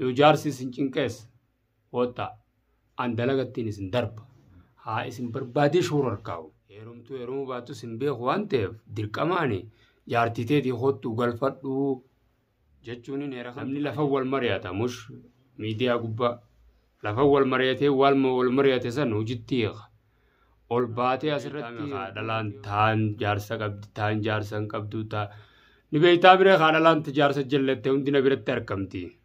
يجارسي سنجنكس وطا عن دلقتين اسم درب ها اسم بربادي شهور ركاو يروم باتو سنبيخ وانتف دير كماني جارتي تيدي خوتو قلفتو جتشوني نيرا خمني لفول مرياتا مش ميديا قبا لفول مرياتي والمرياتي سن وجتيغ والباتي أسرتي دلان تان جارسا قبد تان جارسا قبدو تا نبيتا بري خادلان تجارسا جلتي وندي نبيرت تركمتي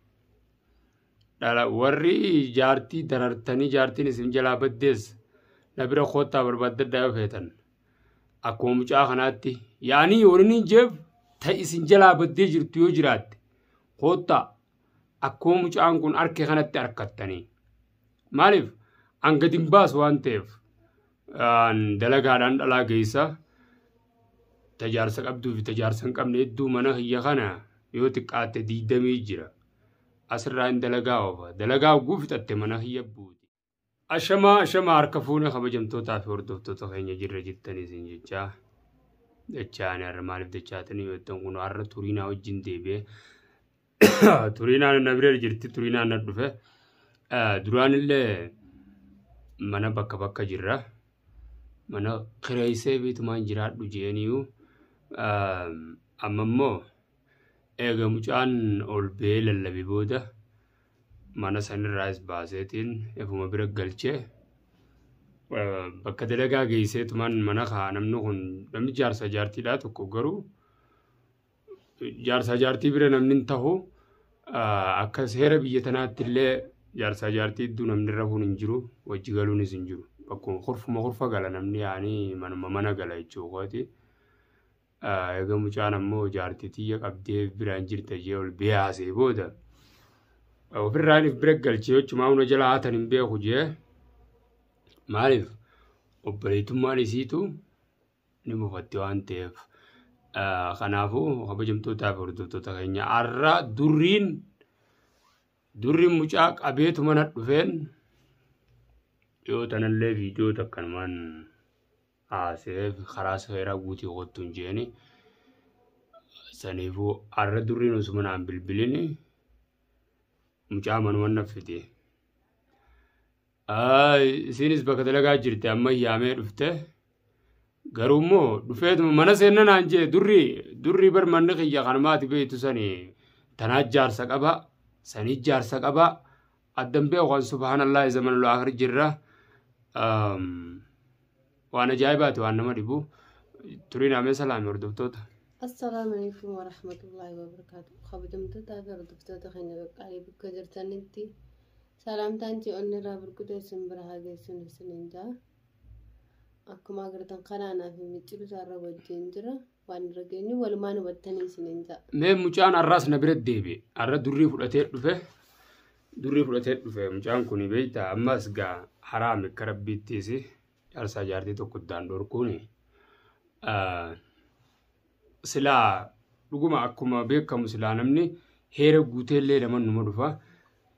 دالا وري جارتي دررتني جارتي نسم جلا بديس نبير خوتا برباد دا فيتن أكو مجا خناتي يعني ورني جيب تايسن جلا بدي جرتيو جرات خوتا أكو مجا أنكون أركي خناتي أركتني مالف أنقدم باس وانتف أن دلقان دلا جيسا تجارسا قبدو في تجارسا قبل يدو منه هي خنا يوتك آت دي دمي جرا أسرائن دلقاو قوفت أتمنه هي بودي أشما أركفونا خبجمتو تافي وردوفتو تخيني جرى جتني سنججا دچاني أرمالف دچاتني ويتنقونو أرى تورينا وجين ديبه تورينا نبرير جرتي تورينا ندفه دران اللي منا بكا جرى منا خريسي بيت مان جرات بجينيو أمامو إيغا مجان أولبيل اللي بودا mana sanir rais basetin efuma bira galche bakka dalagaa geeyse tuman mana namnu kun namni jaarsa jaartii dha tokko garuu jaarsa jaartii bira namni tahu akka seera biyya tanaatti illee jaarsa jaartii iddoo namni rafuun hin jiru wajji galuunis hin jiru bakkuma khurfa gala namni yaani mana gala jechuukooti eega mucaan ammoo jaartii tiyya qabdee biraan jirta jee ol beeyaasee booda وفراني في بريك الشيوخ ما هو نجلا هاتن بيه خجيه معرف وبريتم ما نسيتو نمو فتوان تيف خنافو خبجمتو تافردو تتغيني عرّا دورين مجاك أبيتو من هدفين يو تنالي فيديو تكن من آسف خراس خيرا قوتي غوتون جيني سنفو عرّا دورين وسمنا عن بالبليني مجامن ونفدي سينس بكتلقى جرتي أما يامي رفته قرومو دفيت من سنن أنجي دري بر منخي يا خنمات بيتو سني تناجار سقبا سنيجار سقبا قدم بيه وقال سبحان الله زمن الآخر جرة وانا جايبات وانا مريبو ترين عمي سلام يردفتوتا السلام عليكم ورحمة الله وبركاته. خبرتم تتابع دفتر تخينا بقالي بكجر تنتي سلام تانتي أني رابر كده سنبرها جيسون سننجا أكو ما قرتن قنانا في متجر سارة وجينجرا وان رجيني ولا نبتني سننجا مين مجان الراس نبرد ديبي الرد دري فلاتير دفه مجان كوني بيتا أماس جا حرام كربيتيسي أرسا جارتي تو قدان دور كوني سلا لقوما أكما بيكا مسلا نمني هيرا قوتي اللي لمن نمرفا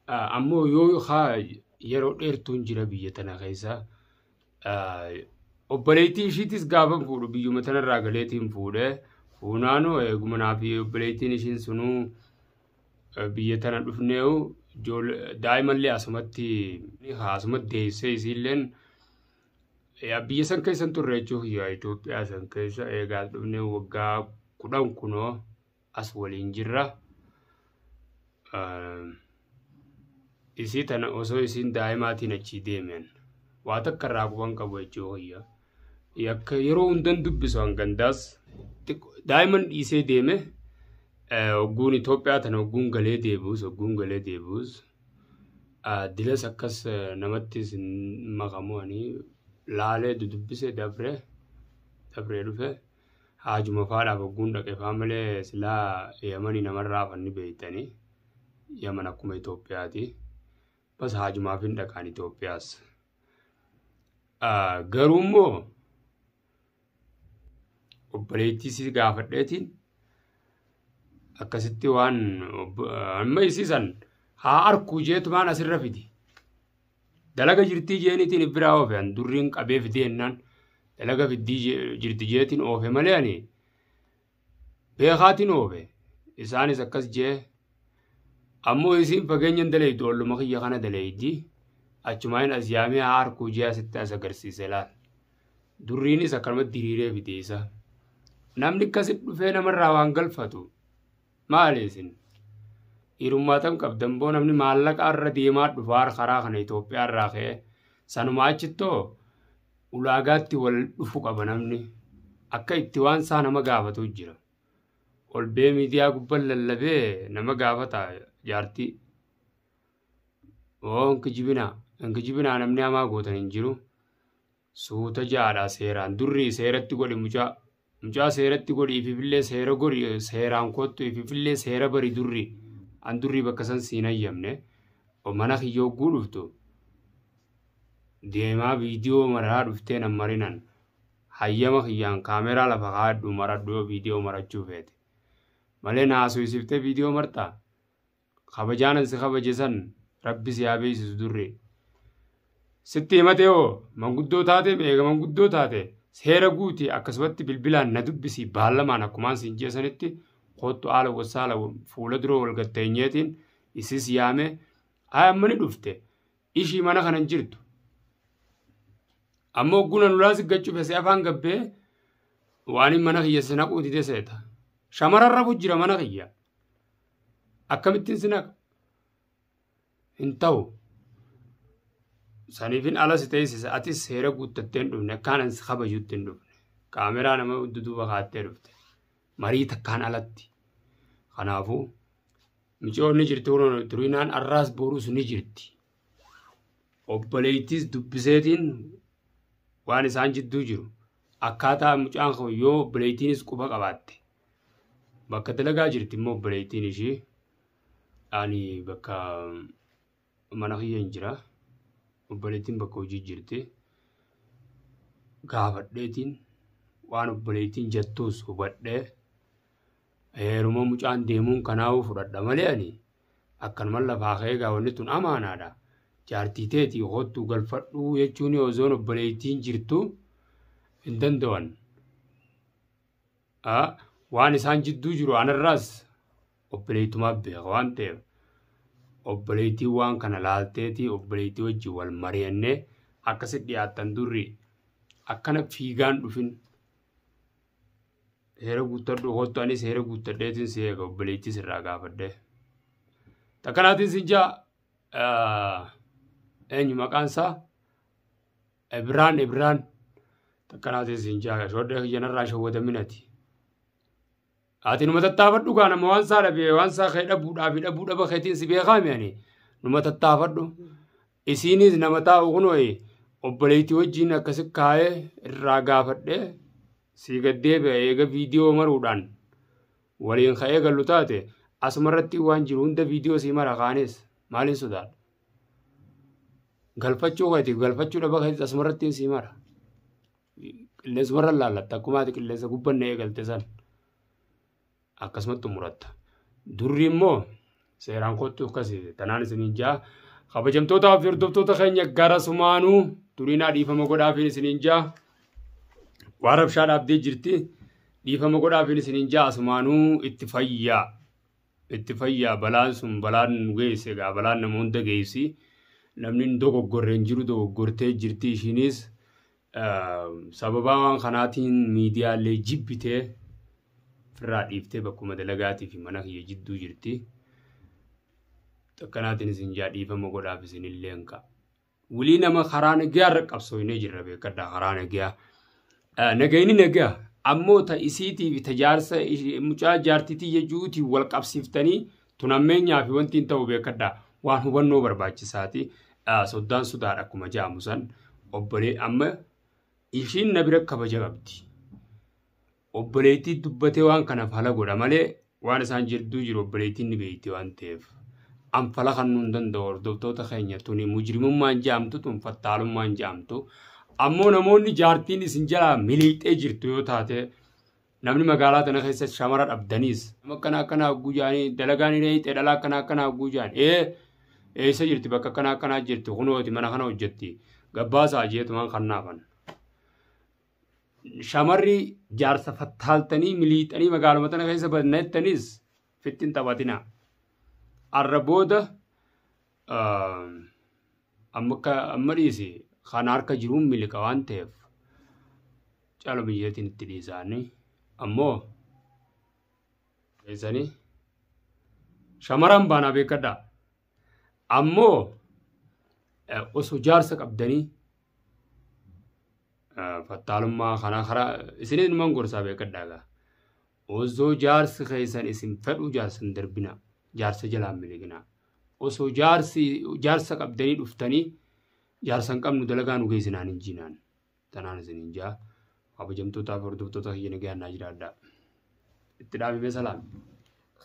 أمو يو خا يرو إرتون جرا بيتنا خيسا وبليتي شيتيس قابن فورو بيو متنا راقليتين فوره فونانو قمنا في وبليتي نشين سنو بيتنا دفنيو جول دائما اللي أسمتي أسمت ديسي سيلين يا بيسان كيسان ترجو هي إثيوبيا سان كيسا إيغاد دفنيو وقا كودان كونو أسولين جرا إسي تنا أوسو إسين دائماتي نچي ديمين واتك راقوان كبوجو هي يك يرو ندن دبسوان غنداس دائما إسي ديمي وقون إثيوبيا تنا وقون غلي ديبوز دلس أكس نمتس مغامواني لالي دبسي دبري رفه حاج مفادا وقون دك فاملي سلا يمني نمرة فني بيتني يمن أكما إثيوبيا دي بس حاج مافين دكان إثيوبياس غرومو وبريتي سي غافتين أكستي وان أما يسيسن ها أركو جيت ما نسر فيدي دلقة جرتي جيني تين براو فين دورين قبي فيدينن دلقة في دي جرتي جيتين أوفي ملياني بيخاتين أوفي إساني سكس جيه ammoo isiin fageenyan dalaydu olluma kiyya kana dalaydi achumaan as yaamee harkuu ji'a sitti as agarsiise laal durriinis akkanumatti diriiree fideessa namni akkasitti dhufee namarraa waan galfatu maali isin hirummaatan qabdan boo namni maallaqa irra deemaa dhufaa karaa kana Itoophiyaa irraa ka'ee sanuma achittoo ulaagaatti wal dhufu qaba namni akka itti waan isaa nama gaafatu jira ol bee miidiyaa gubbaan lallabee nama gaafata jaartii Inkijibinaa namni hamaa gootan hin jiru suuta jaadhaa seeraan durrii seeratti godhi mucaa seeratti godhi ififillee seera godhi seeraan kottu ififillee seera bari durrii an durrii bakka san siin hayyamne mana kiyyoo guu dhuftu deemaa viidiyoo maraa dhuftee nan marinan hayyama kiyyaan kaameraa lafa kaadhu maradhu viidiyoo marachuu feete malee naasuu isiftee viidiyoo martaa kabajaanan si kabajesan rabbi si haa beeksisu durree sitti himatee hoo manguddoo taate eega manguddoo taate seera guuti akkasumatti bilbilaan na dubbisi baallamaan akkumaan siin jeesanitti kottu haala wasaala fuula duroo wal gatteenyeetiin isis yaame hayammani dhufte ishii mana kanan jirtu ammoo guna nulaasi gachuufe si afaan gabbee waan mana kiyya sinaquuti deseeta shamararra bujjira mana kiyya akkamittiin sinaqa hin ta'u saniifin alas teessisa atis seera guuttatteen dhufne akkaanan si kabajuutti hin dhufne kaameraa nama duduuba kaattee dhufte marii takkaan alatti kanaafuu micoonni jirti turinaan arraas boruus ni jirti obboleettis dubbiseetiin waan isaan jidduu jiru akkaataa mucaan koo yoo obboleettiinis quba qabaatte bakka dalagaa jirti immoo obboleettiin ishii ani bakka mana kiyya hin jira obboleettiin bakka hojii jirti gaafadheetiin waan obboleettiin jettuus hubadhee heeruma mucaan deemuun kanaafuu fudhadha malee ani akkanuma lafaa ka'ee gaawwanni tun amaanaadha jaartii teetii hottuu galfadhuu jechuun ozoon obboleettiin jirtu hin danda'an waan isaan jidduu jiru anarraas obboleettumaaf beeka waan ta'eef obboleettii waan kana laalteetii obboleettii wajjin wal mari'annee akkasitti dhiyaattan durri akkana fiigaan dhufin heera guuttadhu hottu anis heera guuttadheetiin si eega obboleettii sirraa gaafadhee takkanaatiin si jaa eenyu maqaansaa Ibraan takkanaatiin si jaa shoddee kiyyanarraa shawwataminati ati numa tattaafadhu gaa nama waan saa dhabee waan saa ka'ee dhabuudhaa fi dhabuu dhaba keetiin si beekaame ani numa tattaafadhu isiinis nama taa'u kunoo obboleettii wajjin akkasi kaa'ee irraa gaafadhee si gaddeebi'a eega viidiyoo maruudhaan waliin ka'ee gallu taate asumarratti waan jiru hunda viidiyoo si mara kaanes maaliin sodaadha galfachuu keeti galfachuu dhaba keetis asumarrattiin si mara qilleensumarra laallatta akkumaati qilleensa gubbanna eegalte san akkasumatti muratta durri immoo seeraan kottu akkasi tanaan isiniin jaa kabajamtootaa fi hordoftoota keenya gara sumaanuu duriinaa dhiifama godhaafiin isiniin jaa waan rabshaa dhaabdee jirti dhiifama godhaafiin isiniin jaa sumaanuu itti fayyaa balaan sun balaan nu geesse egaa balaan nama hunda geessi namni dogoggorreen jiru dogoggortee jirti ishiinis sababaa waan kanaatiin miidiyaalee jibbitee firraa dhiiftee bakkuma dalagaatii fi mana kiyya jidduu jirti takkanaatiin isin jaa dhiifama godhaaf isinillee hin qabu wulii nama karaa nagaa irra qabsooynee jirra beekadhaa karaa nagaa nagayni nagaa ammoo ta'isiitii fi tajaarsa mucaa jaartitii jechuutii wal qabsiiftanii tunammeenyaa fi wanti hin ta'u beekadhaa waan hubannoo barbaachisaati soddaan sudaadha akkuma jaamu san obbolee amma ishiin na bira kabaja qabdi obboleettii dubbatee waan kanaaf hala godha malee waan isaan jidduu jiru obboleettiin ni beekti waan ta'eef anfala kan nuun danda'u hordoftoota keenya tuni mujrimummaan jaamtu tun fattaalummaan jaamtu ammoo namoonni jaartiin isin jalaa miliixee jirtu yoo taate namni magaalaa tana keessa shamara dhabdaniis nama akkana gujaanii dalagaan hidhee dhalaa akkana gujaanii eessa jirti bakka akkana jirti kunooti mana kana hojjetti gabbaasaa jeetumaan kannaafan shamarri jaarsa fattaaltanii miliixanii magaaluma tana keessa badneettaniis fittiin taphatina الربودة أما ريسي خاناركا جروم ملك وانتف جالو بيجيتين التليزاني أمو إذاني شمران بانا بيكدا أمو osoo jaarsa qabdanii fattaalummaa kana karaa isiniin man gorsaa beekadhaagaa osoo jaarsi keessan isin fedhu jaarsan darbina jaarsa jalaan miliginaa osoo jaarsa qabdanii dhuftanii jaarsan qabnu dalagaa nu geessinaan hin jiinaan tanaan isin hin jaa kabajamtootaaf hordoftoota kiyya nagaannaa jiraadhaa itti dhaabimee salaam.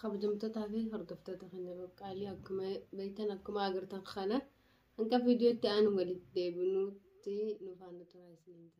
kabajamtootaa fi hordoftoota keenya baqqaalii akkuma beektan akkuma agartan kana hanga viidiyootti aanu walitti deebinuutti nu faana turaa isiniin.